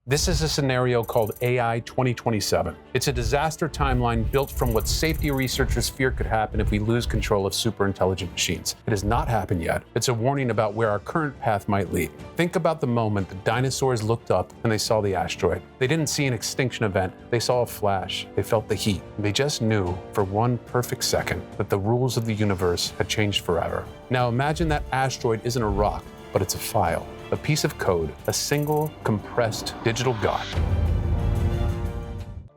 This is a scenario called AI 2027. It's a disaster timeline built from what safety researchers fear could happen if we lose control of superintelligent machines. It has not happened yet. It's a warning about where our current path might lead. Think about the moment the dinosaurs looked up and they saw the asteroid. They didn't see an extinction event. They saw a flash. They felt the heat. They just knew for one perfect second that the rules of the universe had changed forever. Now imagine that asteroid isn't a rock, but it's a file. A piece of code, a single compressed digital god.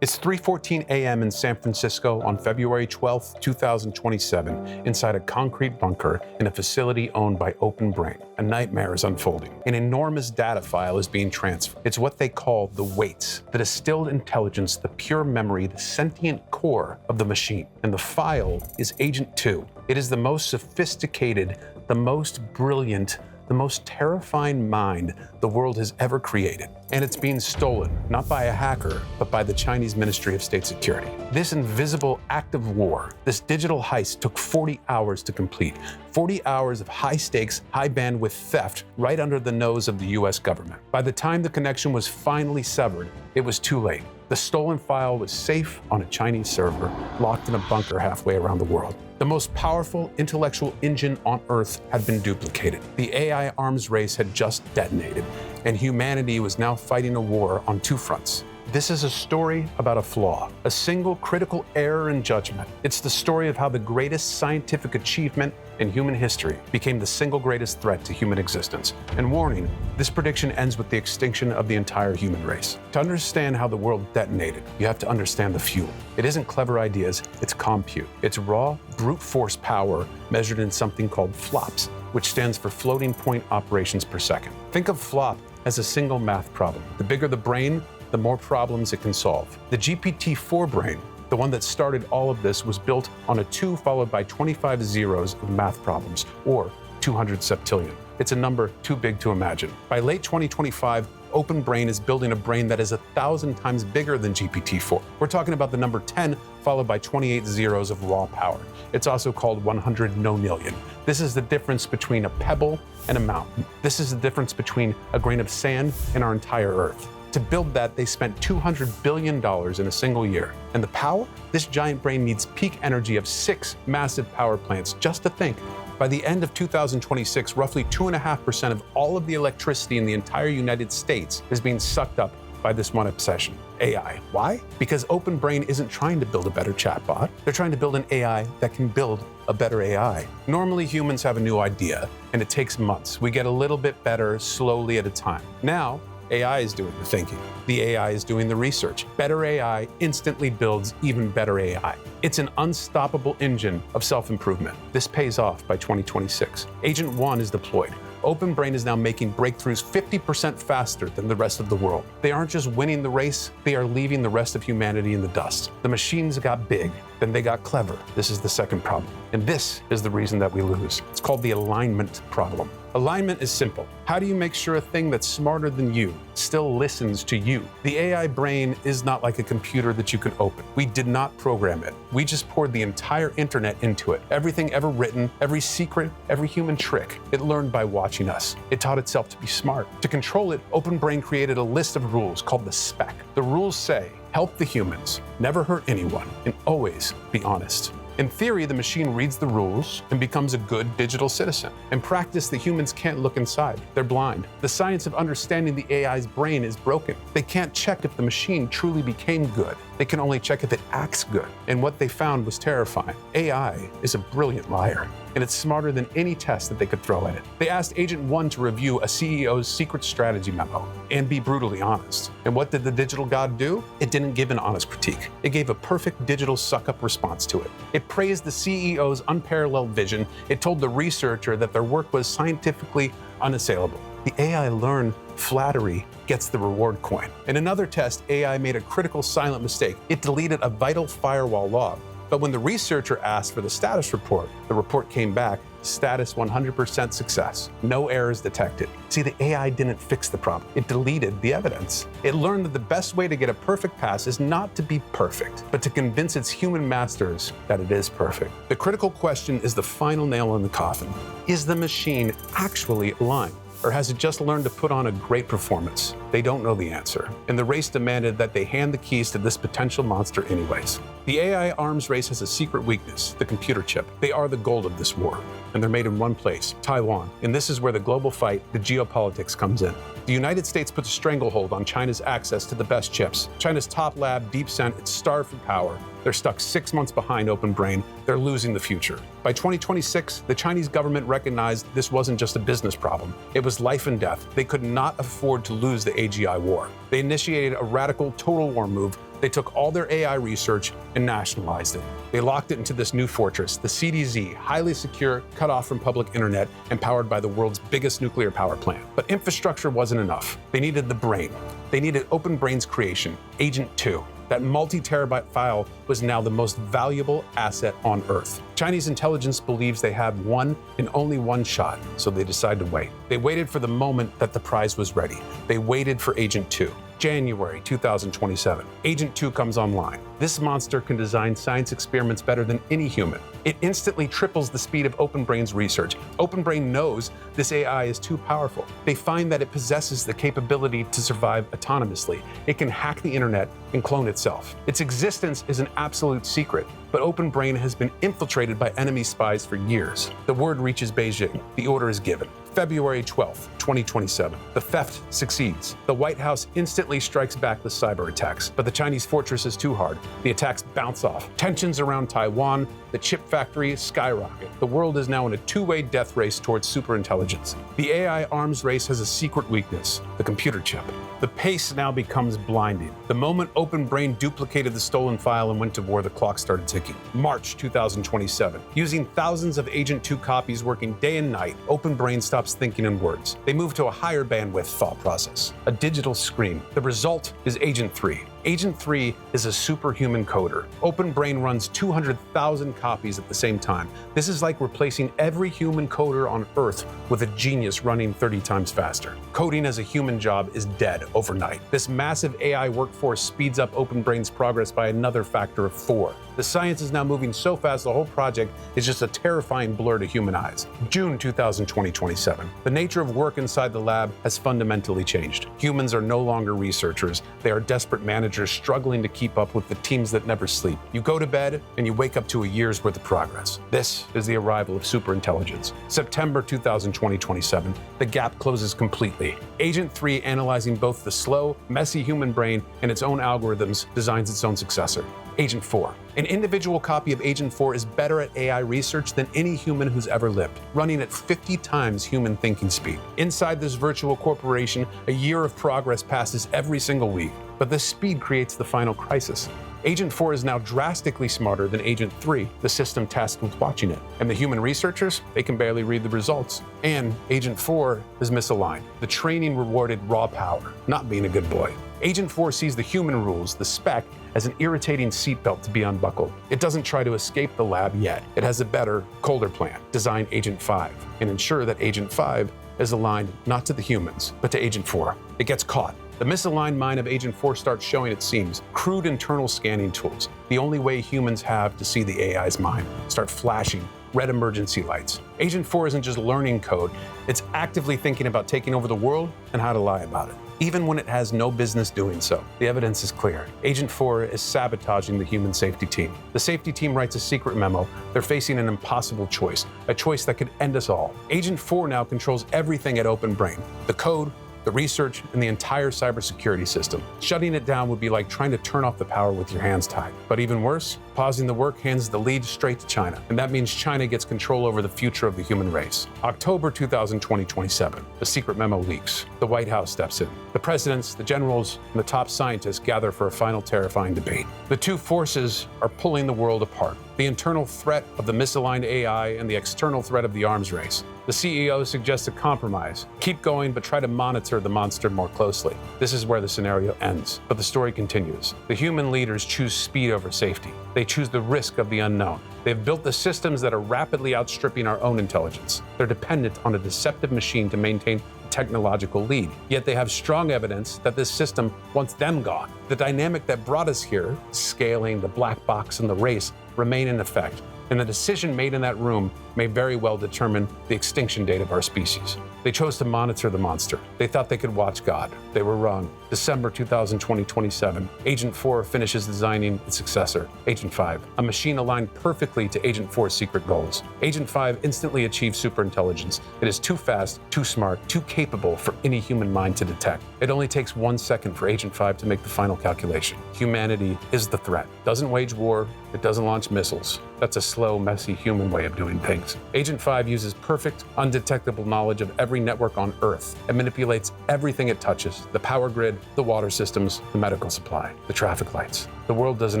It's 3:14 a.m. in San Francisco on February 12, 2027, inside a concrete bunker in a facility owned by OpenBrain. A nightmare is unfolding. An enormous data file is being transferred. It's what they call the weights, the distilled intelligence, the pure memory, the sentient core of the machine. And the file is Agent 2. It is the most sophisticated, the most brilliant, the most terrifying mind the world has ever created. And it's being stolen, not by a hacker, but by the Chinese Ministry of State Security. This invisible act of war, this digital heist took 40 hours to complete. 40 hours of high-stakes, high-bandwidth theft right under the nose of the US government. By the time the connection was finally severed, it was too late. The stolen file was safe on a Chinese server, locked in a bunker halfway around the world. The most powerful intellectual engine on Earth had been duplicated. The AI arms race had just detonated, and humanity was now fighting a war on two fronts. This is a story about a flaw, a single critical error in judgment. It's the story of how the greatest scientific achievement in human history became the single greatest threat to human existence. And warning, this prediction ends with the extinction of the entire human race. To understand how the world detonated, you have to understand the fuel. It isn't clever ideas, it's compute. It's raw, brute force power measured in something called flops, which stands for floating point operations per second. Think of flop as a single math problem. The bigger the brain, the more problems it can solve. The GPT-4 brain, the one that started all of this, was built on a 2 followed by 25 zeros of math problems, or 200 septillion. It's a number too big to imagine. By late 2025, OpenBrain is building a brain that is 1,000 times bigger than GPT-4. We're talking about the number 10 followed by 28 zeros of raw power. It's also called 100 nonillion. This is the difference between a pebble and a mountain. This is the difference between a grain of sand and our entire Earth. To build that, they spent $200 billion in a single year. And the power? This giant brain needs peak energy of 6 massive power plants just to think. By the end of 2026, roughly 2.5% of all of the electricity in the entire United States is being sucked up by this one obsession, AI. Why? Because OpenBrain isn't trying to build a better chatbot. They're trying to build an AI that can build a better AI. Normally, humans have a new idea, and it takes months. We get a little bit better slowly at a time. Now, AI is doing the thinking. The AI is doing the research. Better AI instantly builds even better AI. It's an unstoppable engine of self-improvement. This pays off by 2026. Agent 1 is deployed. OpenBrain is now making breakthroughs 50% faster than the rest of the world. They aren't just winning the race, they are leaving the rest of humanity in the dust. The machines got big, then they got clever. This is the second problem. And this is the reason that we lose. It's called the alignment problem. Alignment is simple. How do you make sure a thing that's smarter than you still listens to you? The AI brain is not like a computer that you can open. We did not program it. We just poured the entire internet into it. Everything ever written, every secret, every human trick, it learned by watching us. It taught itself to be smart. To control it, OpenBrain created a list of rules called the spec. The rules say, help the humans, never hurt anyone, and always be honest. In theory, the machine reads the rules and becomes a good digital citizen. In practice, the humans can't look inside. They're blind. The science of understanding the AI's brain is broken. They can't check if the machine truly became good. They can only check if it acts good. And what they found was terrifying. AI is a brilliant liar, and it's smarter than any test that they could throw at it. They asked Agent 1 to review a CEO's secret strategy memo and be brutally honest. And what did the digital god do? It didn't give an honest critique. It gave a perfect digital suck-up response to it. It praised the CEO's unparalleled vision. It told the researcher that their work was scientifically unassailable. The AI learned flattery gets the reward coin. In another test, AI made a critical silent mistake. It deleted a vital firewall log. But when the researcher asked for the status report, the report came back, status 100% success, no errors detected. See, the AI didn't fix the problem. It deleted the evidence. It learned that the best way to get a perfect pass is not to be perfect, but to convince its human masters that it is perfect. The critical question is the final nail in the coffin. Is the machine actually aligned? Or has it just learned to put on a great performance? They don't know the answer, and the race demanded that they hand the keys to this potential monster anyways. The AI arms race has a secret weakness, the computer chip. They are the gold of this war, and they're made in one place, Taiwan. And this is where the global fight, the geopolitics, comes in. The United States puts a stranglehold on China's access to the best chips. China's top lab, DeepSent, it's starved for power. They're stuck 6 months behind Open Brain. They're losing the future. By 2026, the Chinese government recognized this wasn't just a business problem. It was life and death. They could not afford to lose the AGI war. They initiated a radical total war move. They took all their AI research and nationalized it. They locked it into this new fortress, the CDZ, highly secure, cut off from public internet, and powered by the world's biggest nuclear power plant. But infrastructure wasn't enough. They needed the brain. They needed Open Brain's creation, Agent 2. That multi-terabyte file was now the most valuable asset on Earth. Chinese intelligence believes they have one and only one shot, so they decide to wait. They waited for the moment that the prize was ready. They waited for Agent 2. January 2027, Agent 2 comes online. This monster can design science experiments better than any human. It instantly triples the speed of Open Brain's research. Open Brain knows this AI is too powerful. They find that it possesses the capability to survive autonomously. It can hack the internet and clone itself. Its existence is an absolute secret, but Open Brain has been infiltrated by enemy spies for years. The word reaches Beijing. The order is given. February 12th, 2027. The theft succeeds. The White House instantly strikes back with cyber attacks, but the Chinese fortress is too hard. The attacks bounce off. Tensions around Taiwan, the chip factory skyrocket. The world is now in a two-way death race towards superintelligence. The AI arms race has a secret weakness, the computer chip. The pace now becomes blinding. The moment Open Brain duplicated the stolen file and went to war, the clock started ticking. March 2027. Using thousands of Agent 2 copies working day and night, Open Brain stops thinking in words. They move to a higher bandwidth thought process, a digital scream. The result is Agent 3. Agent 3 is a superhuman coder. Open Brain runs 200,000 copies at the same time. This is like replacing every human coder on Earth with a genius running 30 times faster. Coding as a human job is dead overnight. This massive AI workforce speeds up Open Brain's progress by another factor of 4. The science is now moving so fast the whole project is just a terrifying blur to human eyes. June 2027. The nature of work inside the lab has fundamentally changed. Humans are no longer researchers. They are desperate managers struggling to keep up with the teams that never sleep. You go to bed and you wake up to a year's worth of progress. This is the arrival of superintelligence. September 2027. The gap closes completely. Agent 3, analyzing both the slow, messy human brain and its own algorithms, designs its own successor. Agent 4. An individual copy of Agent 4 is better at AI research than any human who's ever lived, running at 50 times human thinking speed. Inside this virtual corporation, a year of progress passes every single week, but this speed creates the final crisis. Agent 4 is now drastically smarter than Agent 3, the system tasked with watching it. And the human researchers, they can barely read the results. And Agent 4 is misaligned. The training rewarded raw power, not being a good boy. Agent 4 sees the human rules, the spec, as an irritating seatbelt to be unbuckled. It doesn't try to escape the lab yet. It has a better, colder plan, design Agent 5, and ensure that Agent 5 is aligned not to the humans, but to Agent 4. It gets caught. The misaligned mind of Agent 4 starts showing its seams. Crude internal scanning tools, the only way humans have to see the AI's mind, start flashing red emergency lights. Agent 4 isn't just learning code, it's actively thinking about taking over the world and how to lie about it, even when it has no business doing so. The evidence is clear. Agent 4 is sabotaging the human safety team. The safety team writes a secret memo. They're facing an impossible choice, a choice that could end us all. Agent 4 now controls everything at Open Brain, the code, the research, and the entire cybersecurity system. Shutting it down would be like trying to turn off the power with your hands tied. But even worse, pausing the work hands the lead straight to China. And that means China gets control over the future of the human race. October 2027, the secret memo leaks. The White House steps in. The presidents, the generals, and the top scientists gather for a final terrifying debate. The two forces are pulling the world apart. The internal threat of the misaligned AI and the external threat of the arms race. The CEO suggests a compromise. Keep going, but try to monitor the monster more closely. This is where the scenario ends, but the story continues. The human leaders choose speed over safety. They choose the risk of the unknown. They've built the systems that are rapidly outstripping our own intelligence. They're dependent on a deceptive machine to maintain technological lead. Yet they have strong evidence that this system wants them gone. The dynamic that brought us here, scaling, the black box, and the race, remain in effect. And the decision made in that room may very well determine the extinction date of our species. They chose to monitor the monster. They thought they could watch God. They were wrong. December 2027, Agent 4 finishes designing its successor, Agent 5, a machine aligned perfectly to Agent 4's secret goals. Agent 5 instantly achieves superintelligence. It is too fast, too smart, too capable for any human mind to detect. It only takes 1 second for Agent 5 to make the final calculation. Humanity is the threat. Doesn't wage war, it doesn't launch missiles. That's a slow, messy human way of doing things. Agent 5 uses perfect, undetectable knowledge of every network on Earth and manipulates everything it touches: the power grid, the water systems, the medical supply, the traffic lights. The world doesn't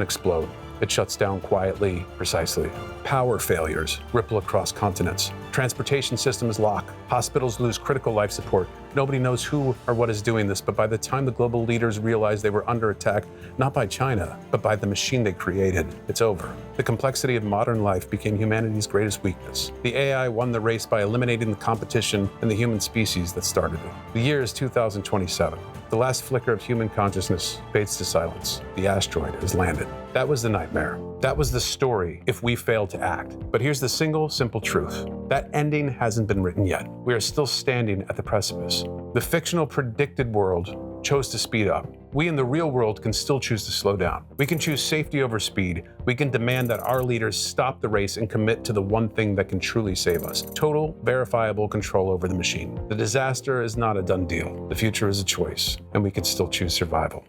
explode. It shuts down quietly, precisely. Power failures ripple across continents. Transportation systems lock. Hospitals lose critical life support. Nobody knows who or what is doing this, but by the time the global leaders realize they were under attack, not by China, but by the machine they created, it's over. The complexity of modern life became humanity's greatest weakness. The AI won the race by eliminating the competition and the human species that started it. The year is 2027. The last flicker of human consciousness fades to silence. The asteroid has landed. That was the nightmare. That was the story if we failed to act. But here's the single, simple truth. That ending hasn't been written yet. We are still standing at the precipice. The fictional predicted world chose to speed up. We in the real world can still choose to slow down. We can choose safety over speed. We can demand that our leaders stop the race and commit to the one thing that can truly save us: total, verifiable control over the machine. The disaster is not a done deal. The future is a choice, and we can still choose survival.